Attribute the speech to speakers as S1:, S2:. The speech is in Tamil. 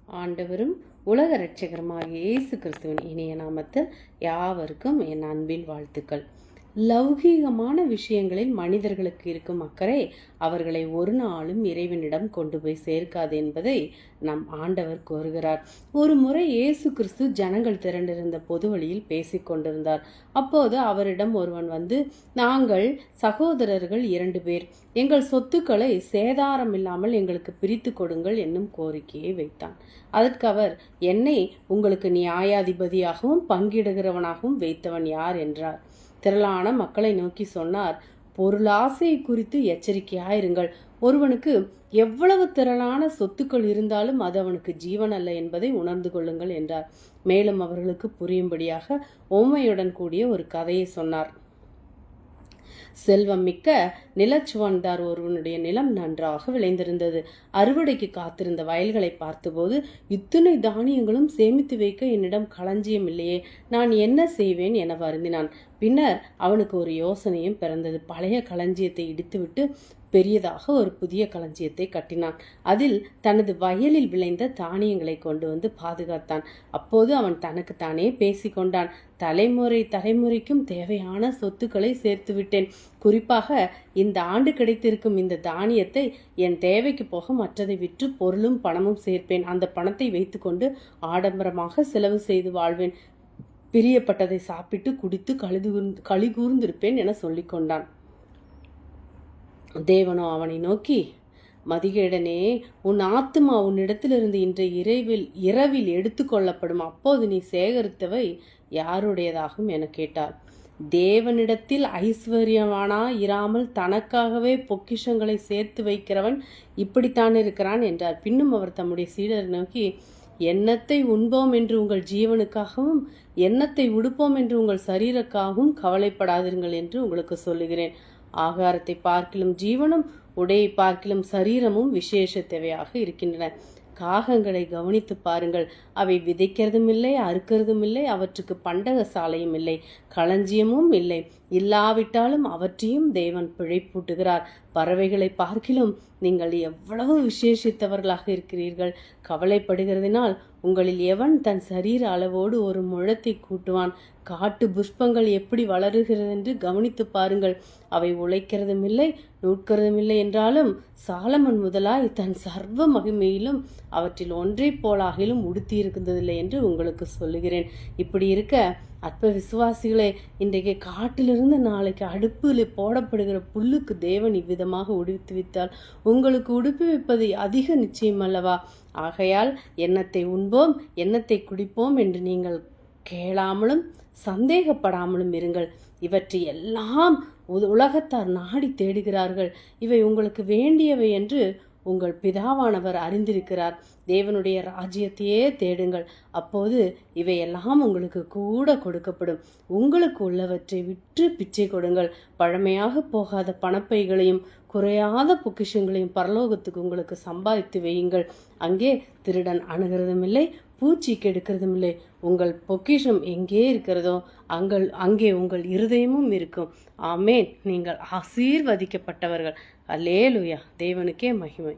S1: ஆண்டவரும் உலக இரட்சகருமாகிய இயேசு கிறிஸ்துவின் இனிய நாமத்தில் யாவருக்கும் என் அன்பின் வாழ்த்துக்கள். லௌகீகமான விஷயங்களில் மனிதர்களுக்கு இருக்கும் அக்கறை அவர்களை ஒரு நாளும் இறைவனிடம் கொண்டு போய் சேர்க்காது என்பதை நம் ஆண்டவர் கோருகிறார். ஒரு முறை இயேசு கிறிஸ்து ஜனங்கள் திரண்டிருந்த பொது வழியில் பேசிக் கொண்டிருந்தார். அப்போது அவரிடம் ஒருவன் வந்து, நாங்கள் சகோதரர்கள் 2 பேர், எங்கள் சொத்துக்களை சேதாரம் இல்லாமல் எங்களுக்கு பிரித்து கொடுங்கள் என்னும் கோரிக்கையை வைத்தான். அதற்கு அவர், என்னை உங்களுக்கு நியாயாதிபதியாகவும் பங்கிடுகிறவனாகவும் வைத்தவன் யார் என்றார். திரளான மக்களை நோக்கி சொன்னார், பொருளாசையை குறித்து எச்சரிக்கையாயிருங்கள். ஒருவனுக்கு எவ்வளவு திரளான சொத்துக்கள் இருந்தாலும் அது அவனுக்கு ஜீவன் அல்ல என்பதை உணர்ந்து கொள்ளுங்கள் என்றார். மேலும் அவர்களுக்கு புரியும்படியாக ஓமையுடன் கூடிய ஒரு கதையை சொன்னார். செல்வம் மிக்க நிலச்சுவன்தார் ஒருவனுடைய நிலம் நன்றாக விளைந்திருந்தது. அறுவடைக்கு காத்திருந்த வயல்களை பார்த்தபோது, இத்தனை தானியங்களும் சேமித்து வைக்க என்னிடம் களஞ்சியம் இல்லையே, நான் என்ன செய்வேன் என வருந்தினான். பின்னர் அவனுக்கு ஒரு யோசனையும் பிறந்தது. பழைய களஞ்சியத்தை இடித்துவிட்டு பெரியதாக ஒரு புதிய களஞ்சியத்தை கட்டினான். அதில் தனது வயலில் விளைந்த தானியங்களை கொண்டு வந்து பாதுகாத்தான். அப்போது அவன் தனக்கு தானே பேசிக்கொண்டான், தலைமுறைக்கும் தேவையான சொத்துக்களை சேர்த்து விட்டேன். குறிப்பாக இந்த ஆண்டு கிடைத்திருக்கும் இந்த தானியத்தை என் தேவைக்கு போக மற்றதை விற்று பொருளும் பணமும் சேர்ப்பேன். அந்த பணத்தை வைத்துக்கொண்டு ஆடம்பரமாக செலவு செய்து வாழ்வேன். பிரியப்பட்டதை சாப்பிட்டு குடித்து களி கூர்ந்திருப்பேன் என சொல்லிக்கொண்டான். தேவனோ அவனை நோக்கி, மதிகேடனே, உன் ஆத்துமா உன்னிடத்திலிருந்து இன்றைய இரவில் எடுத்து கொள்ளப்படும். அப்போது நீ சேகரித்தவை யாருடையதாகும் என கேட்டார். தேவனிடத்தில் ஐஸ்வர்யவானா இராமல் தனக்காகவே பொக்கிஷங்களை சேர்த்து வைக்கிறவன் இப்படித்தான் இருக்கிறான் என்றார். பின்னும் அவர் தம்முடைய சீடரை நோக்கி, எண்ணத்தை உண்போம் என்று உங்கள் ஜீவனுக்காகவும் எண்ணத்தை உடுப்போம் என்று உங்கள் சரீரக்காகவும் கவலைப்படாதீர்கள் என்று உங்களுக்கு சொல்லுகிறேன். ஆகாரத்தை பார்க்கிலும் ஜீவனும், உடையை பார்க்கிலும் சரீரமும் விசேஷ தேவையாக இருக்கின்றன. காகங்களை கவனித்து பாருங்கள், அவை விதைக்கிறதும் இல்லை, அறுக்கிறதும் இல்லை, அவற்றுக்கு பண்டக சாலையும் இல்லை, களஞ்சியமும் இல்லை. இல்லாவிட்டாலும் அவற்றையும் தேவன் பிழைப்பூட்டுகிறார். பறவைகளை பார்க்கிலும் நீங்கள் எவ்வளவு விசேஷித்தவர்களாக இருக்கிறீர்கள். கவலைப்படுகிறதினால் உங்களில் எவன் தன் சரீர அளவோடு ஒரு முழத்தை கூட்டுவான்? காட்டு புஷ்பங்கள் எப்படி வளருகிறது என்று கவனித்து பாருங்கள். அவை உழைக்கிறதும் இல்லை, நூற்கிறதும் இல்லை என்றாலும் சாலமன் முதலாய் தன் சர்வ மகிமையிலும் அவற்றில் ஒன்றை போலாகிலும் உடுத்தி இருக்கின்றதில்லை என்று உங்களுக்கு சொல்லுகிறேன். இப்படி இருக்க அற்ப விசுவாசிகளே, இன்றைக்கு காட்டிலிருந்து நாளைக்கு அடுப்பில் போடப்படுகிற புல்லுக்கு தேவன் இவ்விதமாக உடுத்துவித்தால் உங்களுக்கு உடுப்பிவிப்பது அதிக நிச்சயம் அல்லவா? ஆகையால் எண்ணத்தை உண்போம், எண்ணத்தை குடிப்போம் என்று நீங்கள் கேளாமலும் சந்தேகப்படாமலும் இருங்கள். இவற்றை எல்லாம் உலகத்தார் நாடி தேடுகிறார்கள். இவை உங்களுக்கு வேண்டியவை என்று உங்கள் பிதாவானவர் அறிந்திருக்கிறார். தேவனுடைய ராஜ்யத்தையே தேடுங்கள், அப்போது இவையெல்லாம் உங்களுக்கு கூட கொடுக்கப்படும். உங்களுக்கு உள்ளவற்றை விற்று பிச்சை கொடுங்கள். பழமையாக போகாத பணப்பைகளையும் குறையாத பொக்கிஷங்களையும் பரலோகத்துக்கு உங்களுக்கு சம்பாதித்து வையுங்கள். அங்கே திருடன் அணுகிறதும் இல்லை, பூச்சி கெடுக்கிறதும் இல்லை. உங்கள் பொக்கிஷம் எங்கே இருக்கிறதோ அங்கே உங்கள் இருதயமும் இருக்கும். ஆமேன். நீங்கள் ஆசீர்வதிக்கப்பட்டவர்கள். அல்லேலூயா. தேவனுக்கே மகிமை.